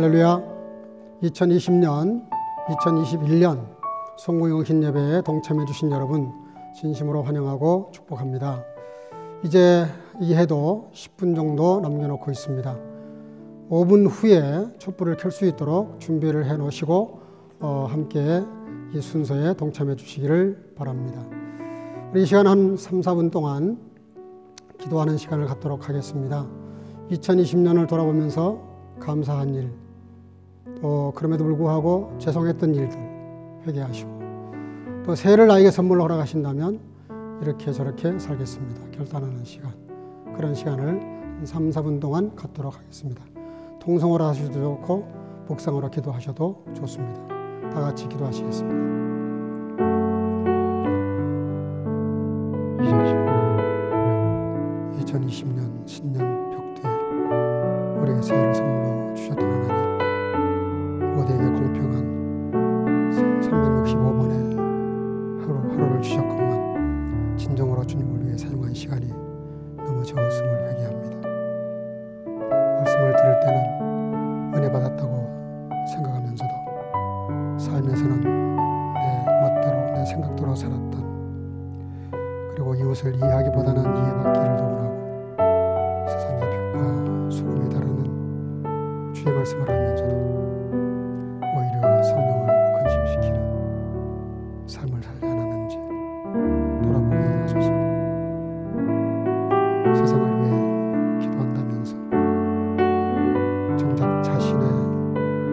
할렐루야. 2020년, 2021년 송구영신 예배에 동참해 주신 여러분 진심으로 환영하고 축복합니다. 이제 이 해도 10분 정도 남겨놓고 있습니다. 5분 후에 촛불을 켤 수 있도록 준비를 해 놓으시고 함께 이 순서에 동참해 주시기를 바랍니다. 우리 이 시간 한 3, 4분 동안 기도하는 시간을 갖도록 하겠습니다. 2020년을 돌아보면서 감사한 일, 또 그럼에도 불구하고 죄송했던 일들 회개하시고, 또 새해를 나에게 선물로 허락하신다면 이렇게 저렇게 살겠습니다. 결단하는 시간, 그런 시간을 한 3, 4분 동안 갖도록 하겠습니다. 통성으로 하셔도 좋고 묵상으로 기도하셔도 좋습니다. 다 같이 기도하시겠습니다. 2020년 신년 벽두에 우리에게 새해를 선물로 주셨던 하나님, 모두에게 공평한 365번의 하루를 주셨건만 진정으로 주님을 위해 사용한 시간이 너무 적었음을 회개합니다. 말씀을 들을 때는 은혜 받았다고 생각하면서도 삶에서는 내 멋대로 내 생각대로 살았던, 그리고 이웃을 이해하기보다는 이해받기를 도구하고 세상의 빛과 소금이 다루는 주의 말씀을 알면서도 오히려 성령을 근심시키는 삶을 살지 않았는지 돌아보게 하소서. 세상을 위해 기도한다면서 정작 자신의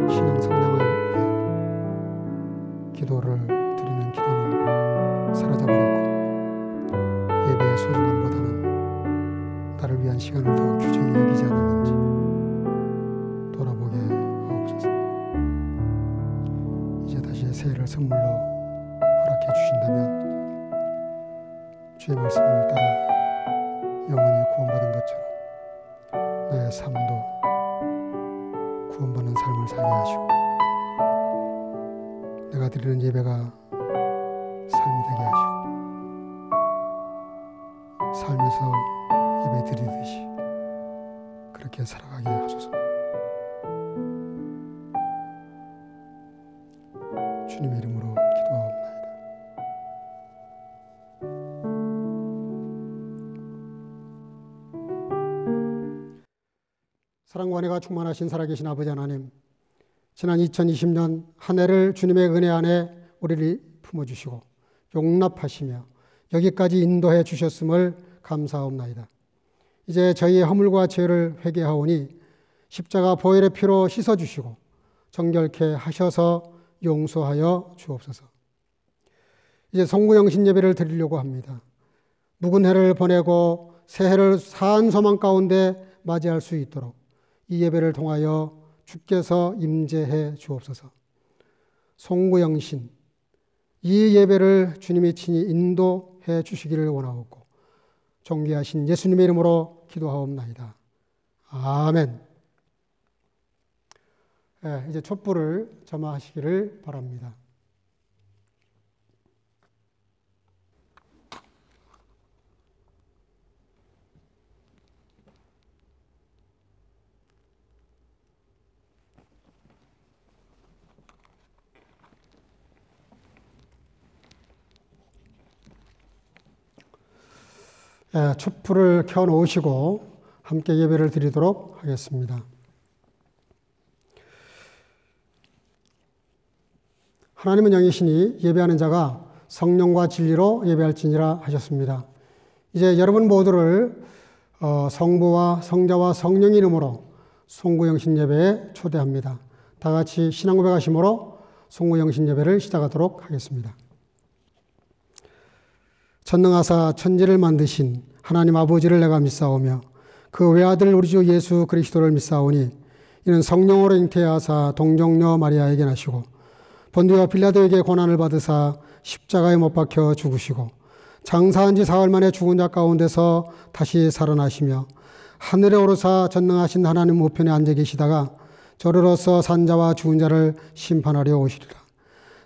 신앙 성장을 위해 기도를 드리는 기도는 사라져버렸고, 예배의 소중함보다는 나를 위한 시간을 더 귀중히 여기지 않았는지 돌아보게 하옵소서. 이제 다시 새해를 선물로 허락해 주신다면 주의 말씀을 따라 영원히 구원받은 것처럼 나의 삶도 구원받는 삶을 살게 하시고, 내가 드리는 예배가 삶이 되게 하시고, 삶에서 예배 드리듯이 그렇게 살아가게 하소서. 주님의 이름으로 기도하옵나이다. 사랑과 은혜가 충만하신 살아계신 아버지 하나님, 지난 2020년 한 해를 주님의 은혜 안에 우리를 품어주시고 용납하시며 여기까지 인도해 주셨음을 감사하옵나이다. 이제 저희의 허물과 죄를 회개하오니 십자가 보혈의 피로 씻어주시고 정결케 하셔서 용서하여 주옵소서. 이제 송구영신 예배를 드리려고 합니다. 묵은 해를 보내고 새해를 사한 소망 가운데 맞이할 수 있도록 이 예배를 통하여 주께서 임재해 주옵소서. 송구영신, 이 예배를 주님이 친히 인도해 주시기를 원하옵고 존귀하신 예수님의 이름으로 기도하옵나이다. 아멘. 네, 이제 촛불을 점화하시기를 바랍니다. 촛불을 켜놓으시고 함께 예배를 드리도록 하겠습니다. 하나님은 영이시니 예배하는 자가 성령과 진리로 예배할지니라 하셨습니다. 이제 여러분 모두를 성부와 성자와 성령의 이름으로 송구영신 예배에 초대합니다. 다 같이 신앙 고백하심으로 송구영신 예배를 시작하도록 하겠습니다. 전능하사 천지를 만드신 하나님 아버지를 내가 믿사오며 그 외아들 우리 주 예수 그리스도를 믿사오니 이는 성령으로 잉태하사 동정녀 마리아에게 나시고 본디오 빌라도에게 고난을 받으사 십자가에 못 박혀 죽으시고 장사한 지 사흘 만에 죽은 자 가운데서 다시 살아나시며 하늘에 오르사 전능하신 하나님 우편에 앉아 계시다가 저르러서 산자와 죽은 자를 심판하려 오시리라.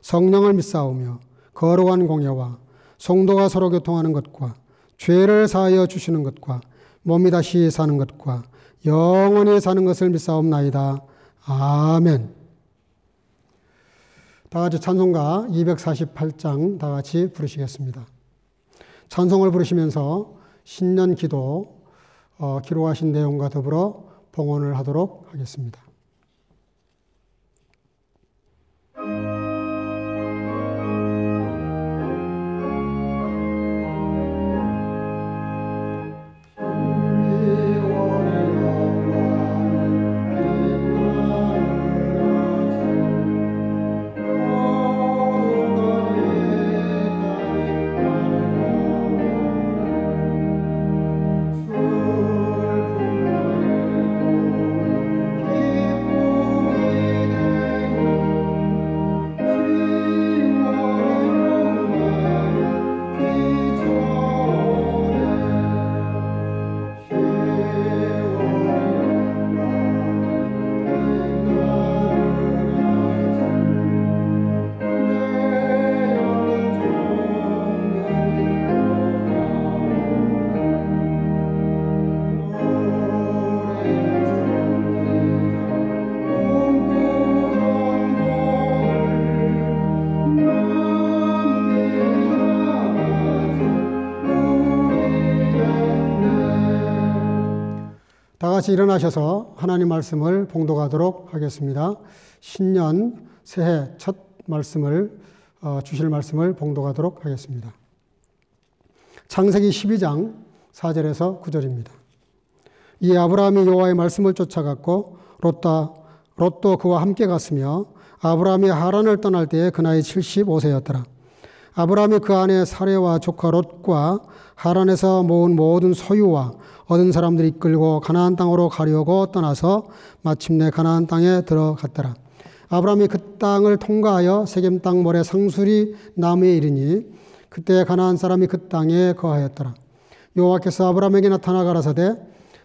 성령을 믿사오며 거룩한 공예와 성도가 서로 교통하는 것과 죄를 사하여 주시는 것과 몸이 다시 사는 것과 영원히 사는 것을 믿사옵나이다. 아멘. 다 같이 찬송가 248장 다 같이 부르시겠습니다. 찬송을 부르시면서 신년 기도 기록하신 내용과 더불어 봉헌을 하도록 하겠습니다. 다 같이 일어나셔서 하나님 말씀을 봉독하도록 하겠습니다. 신년 새해 첫 말씀을 주실 말씀을 봉독하도록 하겠습니다. 창세기 12장 4절에서 9절입니다. 이 아브라함이 여호와의 말씀을 쫓아갔고 롯도 그와 함께 갔으며 아브라함이 하란을 떠날 때에 그 나이 75세였더라. 아브라함이 그 아내 사레와 조카 롯과 하란에서 모은 모든 소유와 얻은 사람들이 이끌고 가나안 땅으로 가려고 떠나서 마침내 가나안 땅에 들어갔더라. 아브라함이 그 땅을 통과하여 세겜 땅 모래 상수리 나무에 이르니 그때 가나안 사람이 그 땅에 거하였더라. 여호와께서 아브라함에게 나타나 가라사대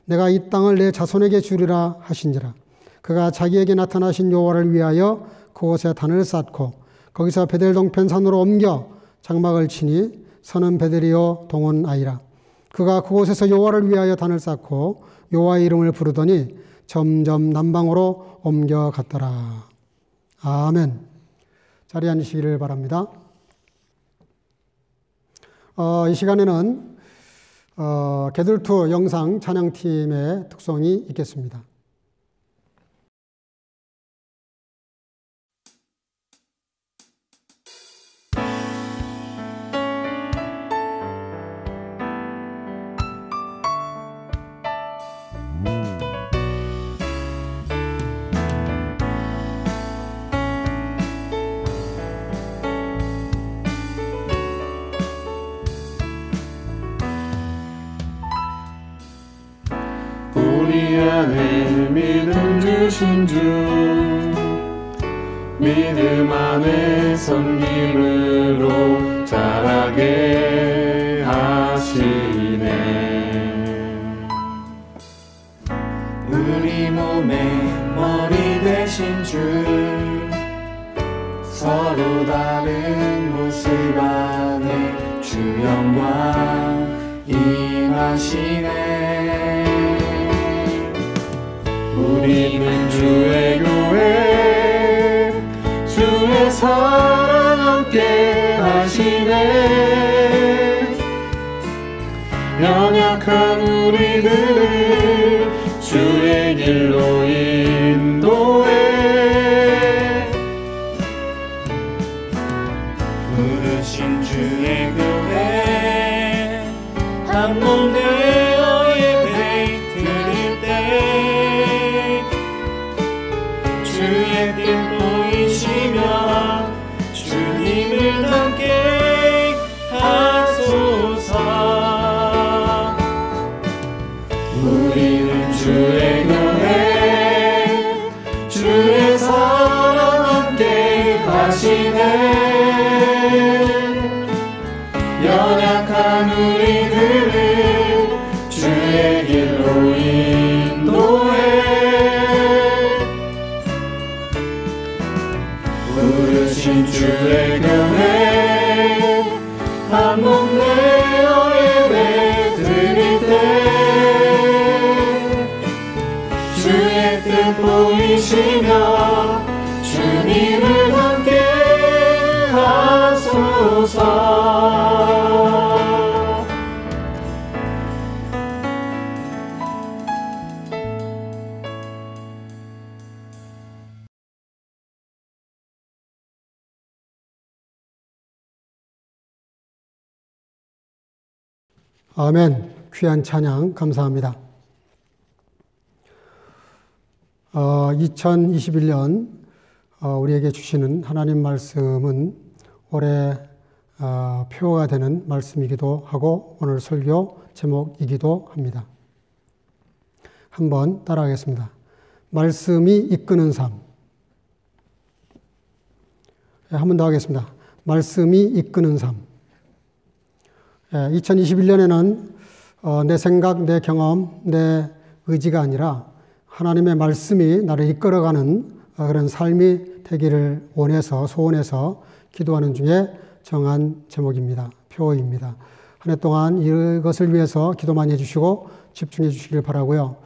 내가 이 땅을 내 자손에게 주리라 하신지라. 그가 자기에게 나타나신 여호와를 위하여 그곳에 단을 쌓고 거기서 베델 동편 산으로 옮겨 장막을 치니 서는 베델이요 동은 아이라. 그가 그곳에서 여호와를 위하여 단을 쌓고 여호와의 이름을 부르더니 점점 남방으로 옮겨갔더라. 아멘. 자리에 앉으시기를 바랍니다. 이 시간에는 게들투 영상 찬양팀의 특송이 있겠습니다. 우리 안에 믿음 주신 주 믿음 안에 섬김으로 자라게 하시네. 우리 몸의 머리 되신 주 서로 다른 모습 안에 주 영광 임하시네. 우리는 주의 교회 주의 사랑 함께 하시네. 연약한 우리들을 주의 길로 인도해. 부르신 주의 교회 한 몸 되어 예배 드릴 때 주의 뜻 보이시며 주님을 닮게 하소서. 우리는 주의 교회 주의 사랑 함께 하시네. 연약한 우리들을 주의 길로 인도해. 부르신 주의 교회 한 몸 되어 예배 드릴 때 주의 뜻 보이시며 주옵소서. 아멘. 귀한 찬양 감사합니다. 2021년 우리에게 주시는 하나님 말씀은 올해 표어가 되는 말씀이기도 하고 오늘 설교 제목이기도 합니다. 한번 따라하겠습니다. 말씀이 이끄는 삶. 한 번 더 하겠습니다. 말씀이 이끄는 삶. 2021년에는 내 생각, 내 경험, 내 의지가 아니라 하나님의 말씀이 나를 이끌어가는 그런 삶이 되기를 원해서 소원해서 기도하는 중에 정한 제목입니다. 표어입니다. 한 해 동안 이것을 위해서 기도 많이 해주시고 집중해 주시길 바라고요.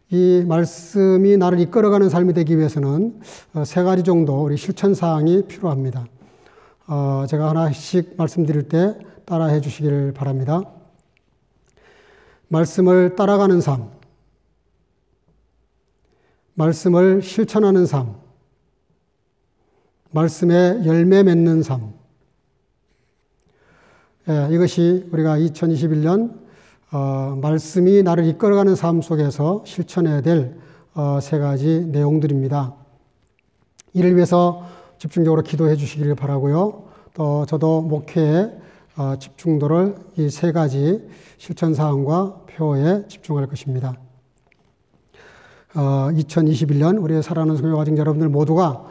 이 말씀이 나를 이끌어가는 삶이 되기 위해서는 3가지 정도 우리 실천사항이 필요합니다. 제가 하나씩 말씀드릴 때 따라해 주시기를 바랍니다. 말씀을 따라가는 삶, 말씀을 실천하는 삶, 말씀에 열매 맺는 삶. 이것이 우리가 2021년 말씀이 나를 이끌어가는 삶 속에서 실천해야 될 3가지 내용들입니다. 이를 위해서 집중적으로 기도해 주시기를 바라고요. 또 저도 목회에 집중도를 이 3가지 실천사항과 표어에 집중할 것입니다. 2021년 우리의 사랑하는 성교가정 여러분들 모두가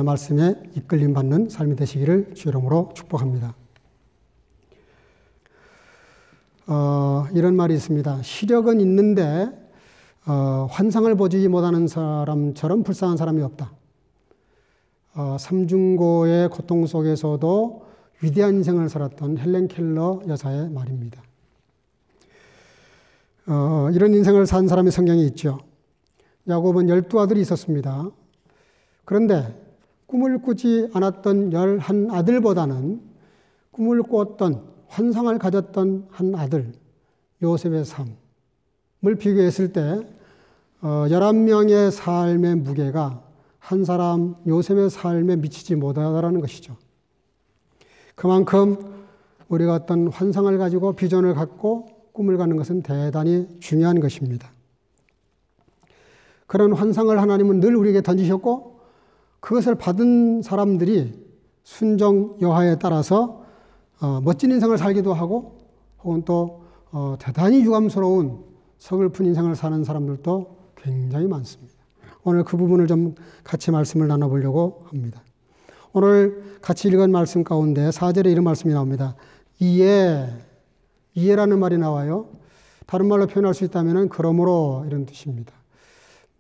말씀에 이끌림 받는 삶이 되시기를 주 이름으로 축복합니다. 이런 말이 있습니다. 시력은 있는데 환상을 보지 못하는 사람처럼 불쌍한 사람이 없다. 삼중고의 고통 속에서도 위대한 인생을 살았던 헬렌 켈러 여사의 말입니다. 이런 인생을 산 사람의 성경이 있죠. 야곱은 12아들이 있었습니다. 그런데 꿈을 꾸지 않았던 11아들보다는 꿈을 꾸었던 환상을 가졌던 한 아들 요셉의 삶을 비교했을 때 11명의 삶의 무게가 한 사람 요셉의 삶에 미치지 못하다라는 것이죠. 그만큼 우리가 어떤 환상을 가지고 비전을 갖고 꿈을 갖는 것은 대단히 중요한 것입니다. 그런 환상을 하나님은 늘 우리에게 던지셨고 그것을 받은 사람들이 순종 여하에 따라서 멋진 인생을 살기도 하고 혹은 또 대단히 유감스러운 서글픈 인생을 사는 사람들도 굉장히 많습니다. 오늘 그 부분을 좀 같이 말씀을 나눠보려고 합니다. 오늘 같이 읽은 말씀 가운데 4절에 이런 말씀이 나옵니다. 이해라는 말이 나와요. 다른 말로 표현할 수 있다면 그러므로 이런 뜻입니다.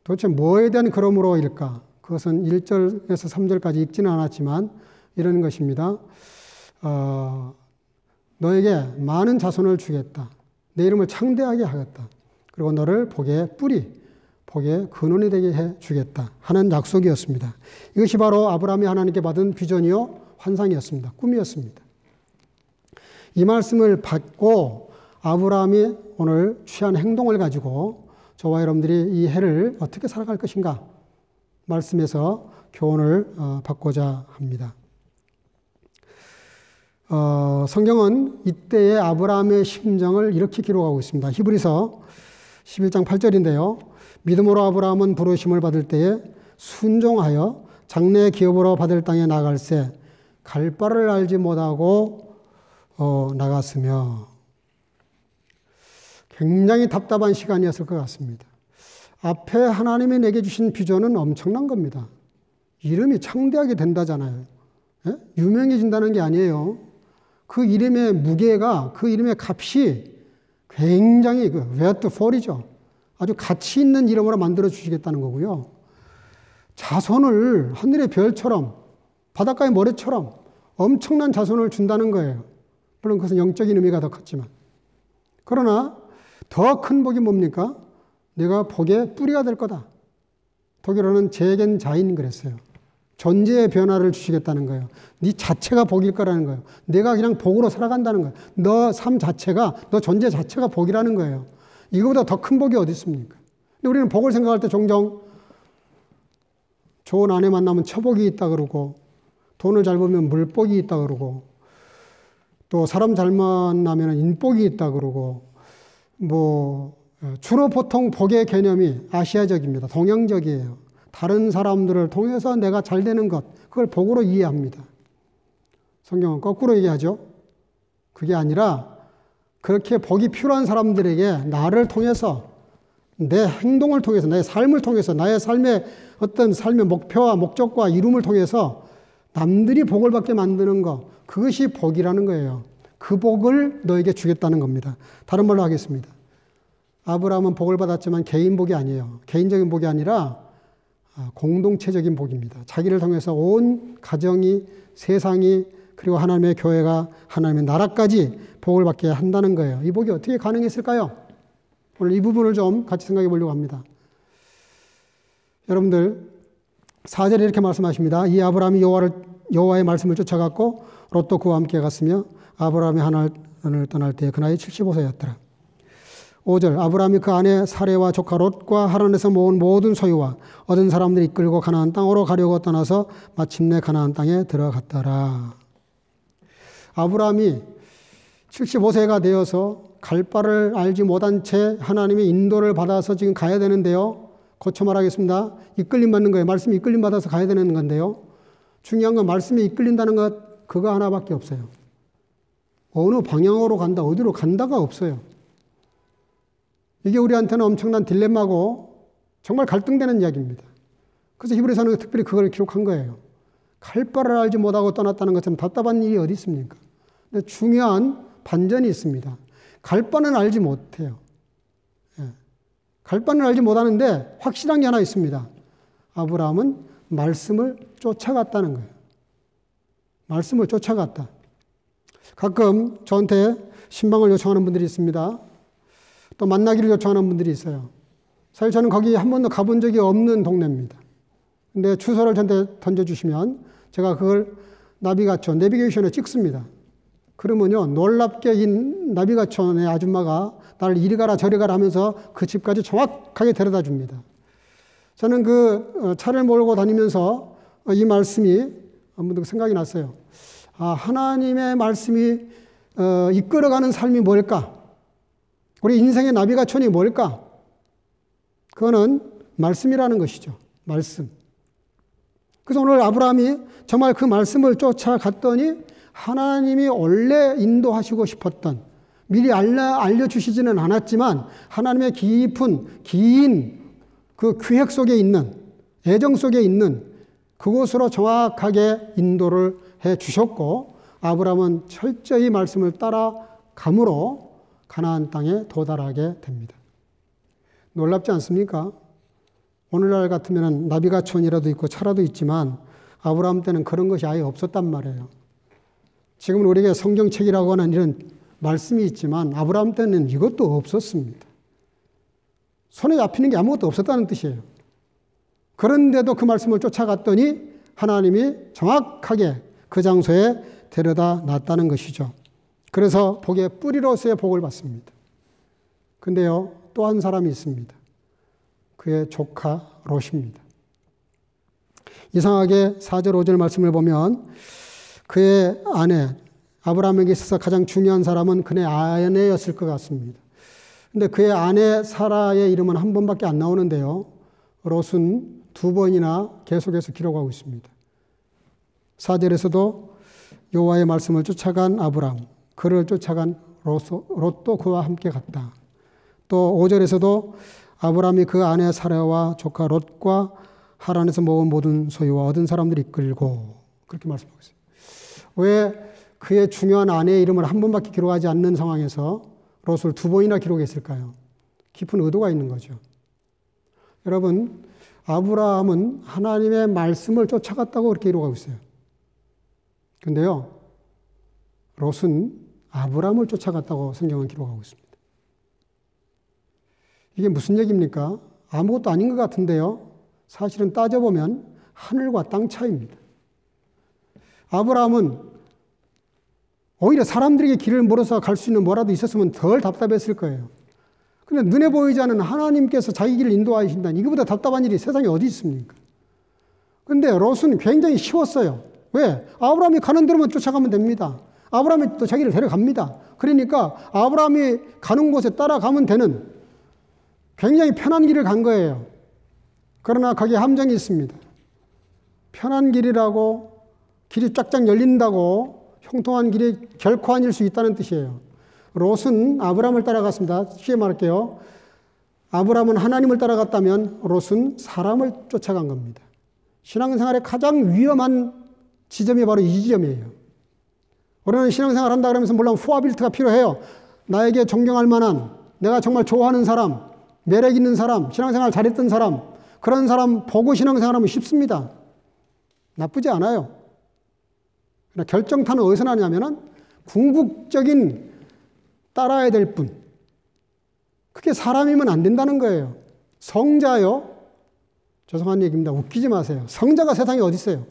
도대체 뭐에 대한 그러므로일까? 그것은 1절에서 3절까지 읽지는 않았지만 이런 것입니다. 너에게 많은 자손을 주겠다. 내 이름을 창대하게 하겠다. 그리고 너를 복의 뿌리, 복의 근원이 되게 해주겠다 하는 약속이었습니다. 이것이 바로 아브라함이 하나님께 받은 비전이요 환상이었습니다. 꿈이었습니다. 이 말씀을 받고 아브라함이 오늘 취한 행동을 가지고 저와 여러분들이 이 해를 어떻게 살아갈 것인가 말씀에서 교훈을 받고자 합니다. 성경은 이때의 아브라함의 심정을 이렇게 기록하고 있습니다. 히브리서 11장 8절인데요. 믿음으로 아브라함은 부르심을 받을 때에 순종하여 장래의 기업으로 받을 땅에 나갈새 갈 바를 알지 못하고 나갔으며 굉장히 답답한 시간이었을 것 같습니다. 앞에 하나님이 내게 주신 비전은 엄청난 겁니다. 이름이 창대하게 된다잖아요. 예? 유명해진다는 게 아니에요. 그 이름의 무게가, 그 이름의 값이 굉장히 worth for이죠. 아주 가치 있는 이름으로 만들어 주시겠다는 거고요. 자손을 하늘의 별처럼 바닷가의 모래처럼 엄청난 자손을 준다는 거예요. 물론 그것은 영적인 의미가 더 컸지만. 그러나 더 큰 복이 뭡니까? 내가 복의 뿌리가 될 거다. 독일어는 제겐자인 그랬어요. 존재의 변화를 주시겠다는 거예요. 네 자체가 복일 거라는 거예요. 내가 그냥 복으로 살아간다는 거예요. 너 삶 자체가, 너 존재 자체가 복이라는 거예요. 이거보다 더 큰 복이 어디 있습니까? 근데 우리는 복을 생각할 때 종종 좋은 아내 만나면 처복이 있다 그러고, 돈을 잘 벌면 물복이 있다 그러고, 또 사람 잘 만나면 인복이 있다 그러고, 주로 보통 복의 개념이 아시아적입니다. 동양적이에요. 다른 사람들을 통해서 내가 잘 되는 것, 그걸 복으로 이해합니다. 성경은 거꾸로 얘기하죠. 그게 아니라 그렇게 복이 필요한 사람들에게 나를 통해서, 내 행동을 통해서, 나의 삶을 통해서, 나의 삶의 어떤 삶의 목표와 목적과 이룸을 통해서 남들이 복을 받게 만드는 것, 그것이 복이라는 거예요. 그 복을 너에게 주겠다는 겁니다. 다른 말로 하겠습니다. 아브라함은 복을 받았지만 개인 복이 아니에요. 개인적인 복이 아니라 공동체적인 복입니다. 자기를 통해서 온 가정이, 세상이, 그리고 하나님의 교회가, 하나님의 나라까지 복을 받게 한다는 거예요. 이 복이 어떻게 가능했을까요? 오늘 이 부분을 좀 같이 생각해 보려고 합니다. 여러분들, 4절에 이렇게 말씀하십니다. 이 아브라함이 여호와의 말씀을 쫓아갔고 롯도 그와 함께 갔으며 아브라함이 하나님을 떠날 때에 그 나이 75세였더라. 5절, 아브라함이 그 아내 사레와 조카 롯과 하란에서 모은 모든 소유와 얻은 사람들이 이끌고 가나안 땅으로 가려고 떠나서 마침내 가나안 땅에 들어갔더라. 아브라함이 75세가 되어서 갈 바를 알지 못한 채 하나님의 인도를 받아서 지금 가야 되는데요. 고쳐 말하겠습니다. 이끌림 받는 거예요. 말씀이 이끌림 받아서 가야 되는 건데요. 중요한 건 말씀이 이끌린다는 것, 그거 하나밖에 없어요. 어느 방향으로 간다, 어디로 간다가 없어요. 이게 우리한테는 엄청난 딜레마고 정말 갈등되는 이야기입니다. 그래서 히브리서는 특별히 그걸 기록한 거예요. 갈 바를 알지 못하고 떠났다는 것처럼 답답한 일이 어디 있습니까? 근데 중요한 반전이 있습니다. 갈 바는 알지 못해요. 갈 바는 알지 못하는데 확실한 게 하나 있습니다. 아브라함은 말씀을 쫓아갔다는 거예요. 말씀을 쫓아갔다. 가끔 저한테 신방을 요청하는 분들이 있습니다. 또 만나기를 요청하는 분들이 있어요. 사실 저는 거기 한 번도 가본 적이 없는 동네입니다. 근데 주소를 저한테 던져주시면 제가 그걸 내비게이션에 찍습니다. 그러면요, 놀랍게 이 나비가촌의 아줌마가 나를 이리 가라 저리 가라 하면서 그 집까지 정확하게 데려다 줍니다. 저는 그 차를 몰고 다니면서 이 말씀이 한번 생각이 났어요. 하나님의 말씀이 이끌어가는 삶이 뭘까? 우리 인생의 나비가촌이 뭘까? 그거는 말씀이라는 것이죠. 말씀. 그래서 오늘 아브라함이 정말 그 말씀을 쫓아갔더니 하나님이 원래 인도하시고 싶었던, 미리 알려주시지는 않았지만 하나님의 긴 그 계획 속에 있는, 애정 속에 있는 그곳으로 정확하게 인도를 해 주셨고, 아브라함은 철저히 말씀을 따라감으로 가나안 땅에 도달하게 됩니다. 놀랍지 않습니까? 오늘날 같으면 나비가촌이라도 있고 차라도 있지만 아브라함 때는 그런 것이 아예 없었단 말이에요. 지금은 우리에게 성경책이라고 하는 이런 말씀이 있지만 아브라함 때는 이것도 없었습니다. 손에 잡히는 게 아무것도 없었다는 뜻이에요. 그런데도 그 말씀을 쫓아갔더니 하나님이 정확하게 그 장소에 데려다 놨다는 것이죠. 그래서 복의 뿌리로서의 복을 받습니다. 근데요, 또 한 사람이 있습니다. 그의 조카 롯입니다. 이상하게 4절 5절 말씀을 보면 그의 아내, 아브라함에게 있어서 가장 중요한 사람은 그의 아내였을 것 같습니다. 근데 그의 아내 사라의 이름은 한 번밖에 안 나오는데요. 롯은 2번이나 계속해서 기록하고 있습니다. 4절에서도 여호와의 말씀을 쫓아간 아브라함, 그를 쫓아간 롯도 그와 함께 갔다. 또 5절에서도 아브라함이 그 아내 사라와 조카 롯과 하란에서 모은 모든 소유와 얻은 사람들이 이끌고, 그렇게 말씀하고 있어요. 왜 그의 중요한 아내의 이름을 한 번밖에 기록하지 않는 상황에서 롯을 2번이나 기록했을까요? 깊은 의도가 있는 거죠. 여러분, 아브라함은 하나님의 말씀을 쫓아갔다고 그렇게 기록하고 있어요. 근데요, 롯은 아브라함을 쫓아갔다고 성경은 기록하고 있습니다. 이게 무슨 얘기입니까? 아무것도 아닌 것 같은데요. 사실은 따져보면 하늘과 땅 차이입니다. 아브라함은 오히려 사람들에게 길을 물어서 갈 수 있는 뭐라도 있었으면 덜 답답했을 거예요. 근데 눈에 보이지 않는 하나님께서 자기 길을 인도하신다니 이거보다 답답한 일이 세상에 어디 있습니까? 근데 롯은 굉장히 쉬웠어요. 왜? 아브라함이 가는 대로만 쫓아가면 됩니다. 아브라함이 또 자기를 데려갑니다. 그러니까 아브라함이 가는 곳에 따라가면 되는 굉장히 편한 길을 간 거예요. 그러나 거기에 함정이 있습니다. 편한 길이라고 길이 쫙쫙 열린다고 형통한 길이 결코 아닐 수 있다는 뜻이에요. 롯은 아브라함을 따라갔습니다. 쉽게 말할게요. 아브라함은 하나님을 따라갔다면 롯은 사람을 쫓아간 겁니다. 신앙생활의 가장 위험한 지점이 바로 이 지점이에요. 우리는 신앙생활 한다 그러면서 물론 포아빌트가 필요해요. 나에게 존경할 만한, 내가 정말 좋아하는 사람, 매력 있는 사람, 신앙생활 잘했던 사람, 그런 사람 보고 신앙생활하면 쉽습니다. 나쁘지 않아요. 그러나 결정타는 어디서 나냐면은 궁극적인 따라야 될 분. 그게 사람이면 안 된다는 거예요. 성자요. 죄송한 얘기입니다. 웃기지 마세요. 성자가 세상에 어디 있어요?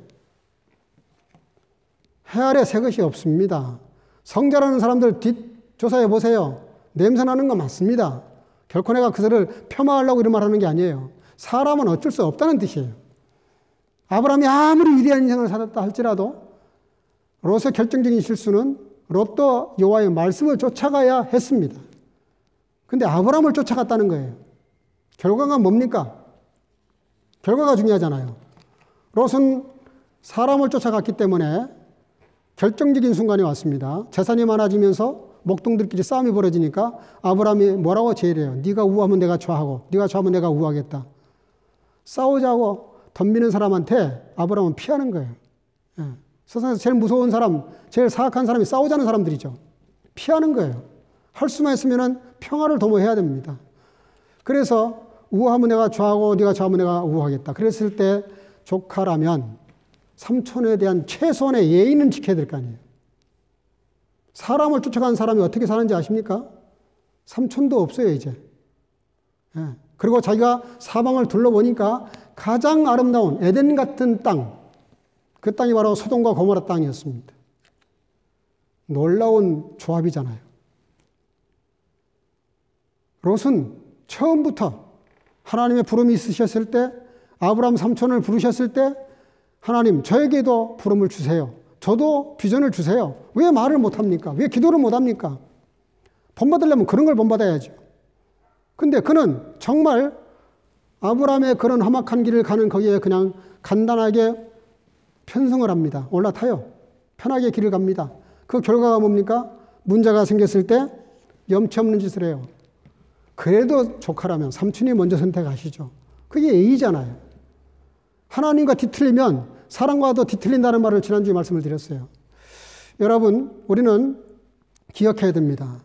해 아래 새 것이 없습니다. 성자라는 사람들 뒷조사해 보세요. 냄새나는 거 맞습니다. 결코 내가 그들을 폄하하려고 이런 말 하는 게 아니에요. 사람은 어쩔 수 없다는 뜻이에요. 아브라함이 아무리 위대한 인생을 살았다 할지라도 롯의 결정적인 실수는 롯도 여호와의 말씀을 쫓아가야 했습니다. 근데 아브라함을 쫓아갔다는 거예요. 결과가 뭡니까? 결과가 중요하잖아요. 롯은 사람을 쫓아갔기 때문에 결정적인 순간이 왔습니다. 재산이 많아지면서 목동들끼리 싸움이 벌어지니까 아브라함이 뭐라고 제의해요? 네가 우하면 내가 좌하고 네가 좌하면 내가 우하겠다. 싸우자고 덤비는 사람한테 아브라함은 피하는 거예요. 예. 세상에서 제일 무서운 사람, 제일 사악한 사람이 싸우자는 사람들이죠. 피하는 거예요. 할 수만 있으면 평화를 도모해야 됩니다. 그래서 우하면 내가 좌하고 네가 좌하면 내가 우하겠다. 그랬을 때 조카라면 삼촌에 대한 최소한의 예의는 지켜야 될 거 아니에요. 사람을 쫓아간 사람이 어떻게 사는지 아십니까? 삼촌도 없어요, 이제. 예. 그리고 자기가 사방을 둘러보니까 가장 아름다운 에덴 같은 땅, 그 땅이 바로 소돔과 고모라 땅이었습니다. 놀라운 조합이잖아요. 롯은 처음부터 하나님의 부름이 있으셨을 때, 아브라함 삼촌을 부르셨을 때 하나님 저에게도 부름을 주세요. 저도 비전을 주세요. 왜 말을 못합니까? 왜 기도를 못합니까? 본받으려면 그런 걸 본받아야죠. 근데 그는 정말 아브라함의 그런 험악한 길을 가는 거기에 그냥 간단하게 편성을 합니다. 올라타요. 편하게 길을 갑니다. 그 결과가 뭡니까? 문제가 생겼을 때 염치 없는 짓을 해요. 그래도 조카라면 삼촌이 먼저 선택하시죠. 그게 예의잖아요. 하나님과 뒤틀리면 사람과도 뒤틀린다는 말을 지난주에 말씀을 드렸어요. 여러분, 우리는 기억해야 됩니다.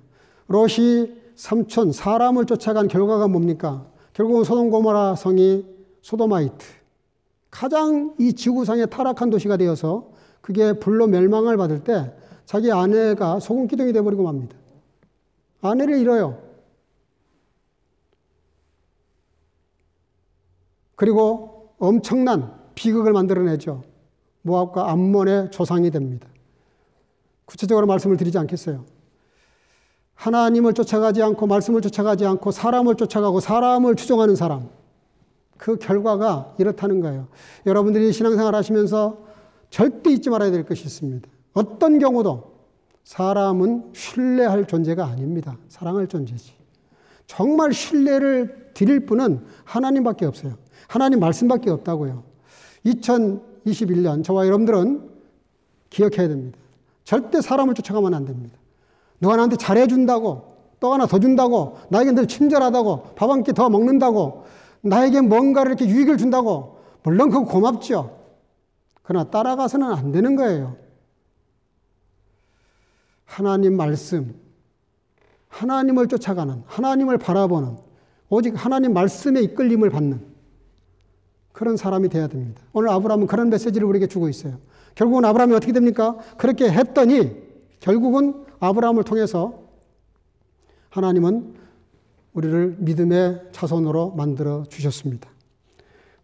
롯이 삼촌 사람을 쫓아간 결과가 뭡니까? 결국은 소돔 고모라 성이 소도마이트, 가장 이 지구상의 타락한 도시가 되어서 그게 불로 멸망을 받을 때 자기 아내가 소금 기둥이 되어버리고 맙니다. 아내를 잃어요. 그리고 엄청난 비극을 만들어내죠. 모압과 암몬의 조상이 됩니다. 구체적으로 말씀을 드리지 않겠어요. 하나님을 쫓아가지 않고 말씀을 쫓아가지 않고 사람을 쫓아가고 사람을 추종하는 사람, 그 결과가 이렇다는 거예요. 여러분들이 신앙생활 하시면서 절대 잊지 말아야 될 것이 있습니다. 어떤 경우도 사람은 신뢰할 존재가 아닙니다. 사랑할 존재지. 정말 신뢰를 드릴 분은 하나님밖에 없어요. 하나님 말씀밖에 없다고요. 2021년 저와 여러분들은 기억해야 됩니다. 절대 사람을 쫓아가면 안 됩니다. 누가 나한테 잘해준다고, 또 하나 더 준다고, 나에게 늘 친절하다고, 밥 한 끼 더 먹는다고, 나에게 뭔가를 이렇게 유익을 준다고, 물론 그거 고맙죠. 그러나 따라가서는 안 되는 거예요. 하나님 말씀, 하나님을 쫓아가는, 하나님을 바라보는, 오직 하나님 말씀에 이끌림을 받는 그런 사람이 돼야 됩니다. 오늘 아브라함은 그런 메시지를 우리에게 주고 있어요. 결국은 아브라함이 어떻게 됩니까? 그렇게 했더니 결국은 아브라함을 통해서 하나님은 우리를 믿음의 자손으로 만들어 주셨습니다.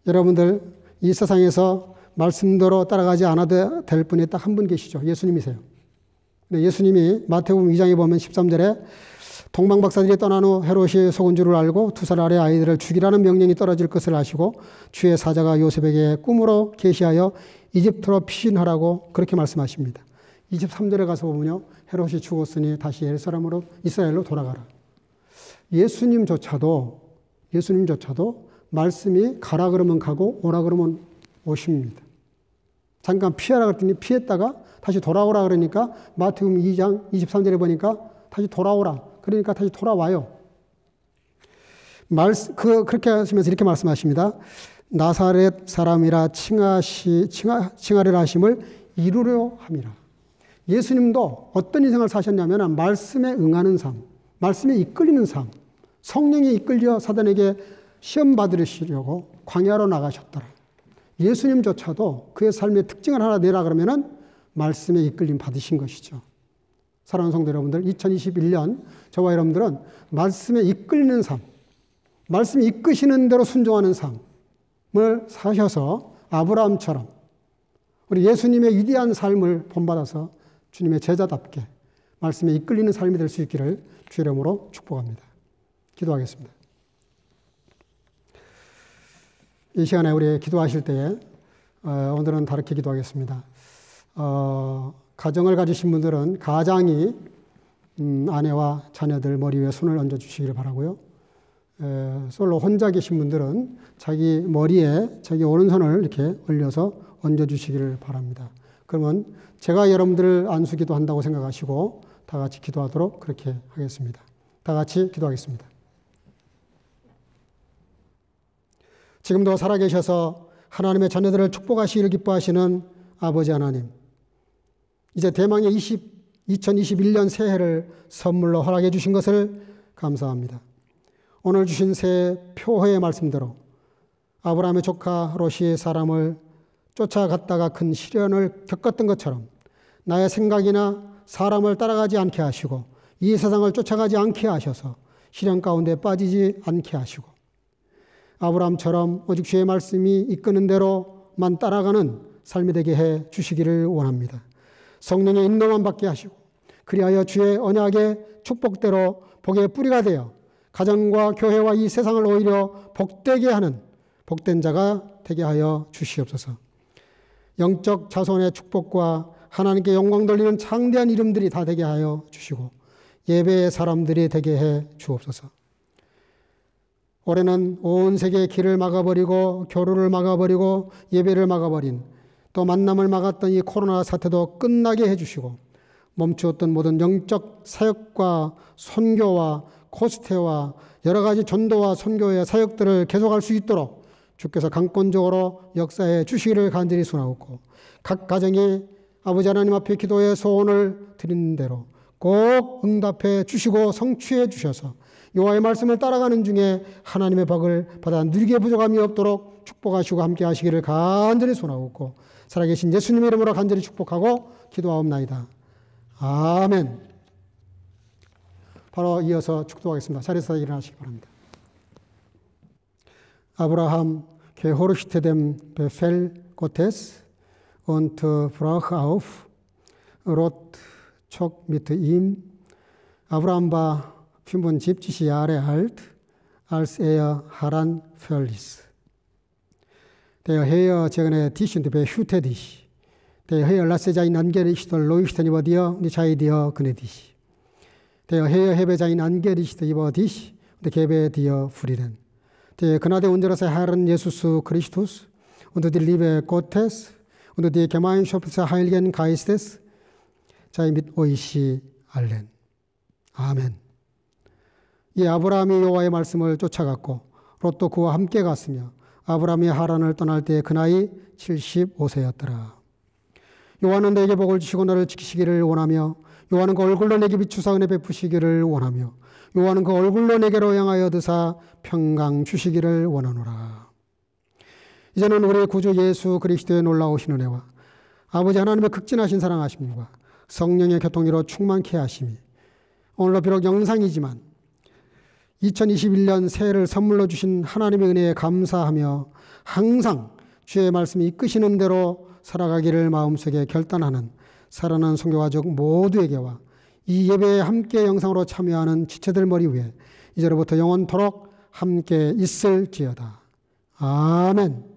여러분들, 이 세상에서 말씀대로 따라가지 않아도 될 분이 딱 한 분 계시죠. 예수님이세요. 근데 예수님이 마태복음 2장에 보면 13절에 동방박사들이 떠난 후 헤롯이 속은 줄을 알고 2살 아래 아이들을 죽이라는 명령이 떨어질 것을 아시고 주의 사자가 요셉에게 꿈으로 계시하여 이집트로 피신하라고 그렇게 말씀하십니다. 23절에 가서 보면요. 헤롯이 죽었으니 다시 예루살렘으로 이스라엘로 돌아가라. 예수님조차도 말씀이 가라 그러면 가고 오라 그러면 오십니다. 잠깐 피하라 그랬더니 피했다가 다시 돌아오라 그러니까 마태복음 2장 23절에 보니까 다시 돌아오라. 그러니까 다시 돌아와요. 그렇게 하시면서 이렇게 말씀하십니다. 나사렛 사람이라 칭하리라 하심을 이루려 함이라. 예수님도 어떤 인생을 사셨냐면 말씀에 응하는 삶, 말씀에 이끌리는 삶, 성령이 이끌려 사단에게 시험 받으시려고 광야로 나가셨더라. 예수님조차도 그의 삶의 특징을 하나 내라 그러면은 말씀에 이끌림 받으신 것이죠. 사랑하는 성도 여러분들, 2021년 저와 여러분들은 말씀에 이끌리는 삶, 말씀이 이끄시는 대로 순종하는 삶을 사셔서 아브라함처럼 우리 예수님의 위대한 삶을 본받아서 주님의 제자답게 말씀에 이끌리는 삶이 될 수 있기를 주의 이름으로 축복합니다. 기도하겠습니다. 이 시간에 우리 기도하실 때에 오늘은 다르게 기도하겠습니다. 가정을 가지신 분들은 가장이 아내와 자녀들 머리 위에 손을 얹어주시기를 바라고요. 솔로 혼자 계신 분들은 자기 머리에 자기 오른손을 이렇게 올려서 얹어주시기를 바랍니다. 그러면 제가 여러분들을 안수기도 한다고 생각하시고 다 같이 기도하도록 그렇게 하겠습니다. 다 같이 기도하겠습니다. 지금도 살아계셔서 하나님의 자녀들을 축복하시기를 기뻐하시는 아버지 하나님, 이제 대망의 2021년 새해를 선물로 허락해 주신 것을 감사합니다. 오늘 주신 새 표회의 말씀대로 아브라함의 조카 롯이 사람을 쫓아갔다가 큰 시련을 겪었던 것처럼 나의 생각이나 사람을 따라가지 않게 하시고 이 세상을 쫓아가지 않게 하셔서 시련 가운데 빠지지 않게 하시고 아브라함처럼 오직 주의 말씀이 이끄는 대로만 따라가는 삶이 되게 해 주시기를 원합니다. 성령의 인도만 받게 하시고 그리하여 주의 언약의 축복대로 복의 뿌리가 되어 가정과 교회와 이 세상을 오히려 복되게 하는 복된 자가 되게 하여 주시옵소서. 영적 자손의 축복과 하나님께 영광 돌리는 창대한 이름들이 다 되게 하여 주시고 예배의 사람들이 되게 해 주옵소서. 올해는 온 세계의 길을 막아버리고 교류를 막아버리고 예배를 막아버린 또 만남을 막았던 이 코로나 사태도 끝나게 해주시고 멈추었던 모든 영적 사역과 선교와 코스태와 여러 가지 전도와 선교의 사역들을 계속할 수 있도록 주께서 강권적으로 역사해 주시기를 간절히 소원하옵고 각 가정이 아버지 하나님 앞에 기도의 소원을 드리는 대로 꼭 응답해 주시고 성취해 주셔서 여호와의 말씀을 따라가는 중에 하나님의 복을 받아 누리게 부족함이 없도록 축복하시고 함께 하시기를 간절히 소원하옵고 살아계신 예수님의 이름으로 간절히 축복하고 기도하옵나이다. 아멘. 바로 이어서 축도하겠습니다. 자리에서 일어나시기 바랍니다. Abraham gehorchte dem Befehl Gottes und brach auf. Lot zog mit ihm. Abraham war 75 Jahre alt, als Haran verließ. Der Herr segne dich und behüte dich. Der Herr lasse sein Angesicht leuchten über dir und sei dir gnädig. Der Herr hebe sein Angesicht über dich und gebe dir Frieden. Die Gnade unseres Herrn Jesus Christus und die Liebe Gottes und die Gemeinschaft des Heiligen Geistes sei mit euch allen. 아멘. 이 아브라함이 여호와의 말씀을 쫓아갔고 롯도 그와 함께 갔으며 아브라함이 하란을 떠날 때 그 나이 75세였더라. 여호와는 내게 복을 주시고 너를 지키시기를 원하며 여호와는 그 얼굴로 내게 비추사 은혜 베푸시기를 원하며 여호와는 그 얼굴로 내게로 향하여 드사 평강 주시기를 원하노라. 이제는 우리 구주 예수 그리스도의 놀라우신 은혜와 아버지 하나님의 극진하신 사랑하심과 성령의 교통으로 충만케 하심이 오늘로 비록 영상이지만 2021년 새해를 선물로 주신 하나님의 은혜에 감사하며 항상 주의 말씀이 이끄시는 대로 살아가기를 마음속에 결단하는 사랑하는 선교가족 모두에게와 이 예배에 함께 영상으로 참여하는 지체들 머리 위에 이제로부터 영원토록 함께 있을지어다. 아멘.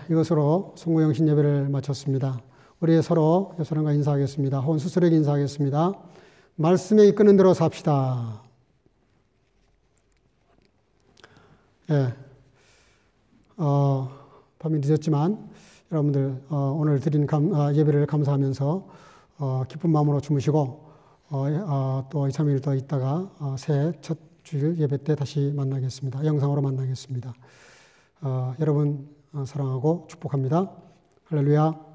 이것으로 송구영신 예배를 마쳤습니다. 우리 서로 옆 사람과 인사하겠습니다. 혹은 스스로에게 인사하겠습니다. 말씀에 이끄는 대로 삽시다. 밤이 늦었지만 여러분들 오늘 드린 예배를 감사하면서 기쁜 마음으로 주무시고 또 2, 3일 더 있다가 새해 첫 주일 예배 때 다시 만나겠습니다. 영상으로 만나겠습니다. 여러분 사랑하고 축복합니다. 할렐루야.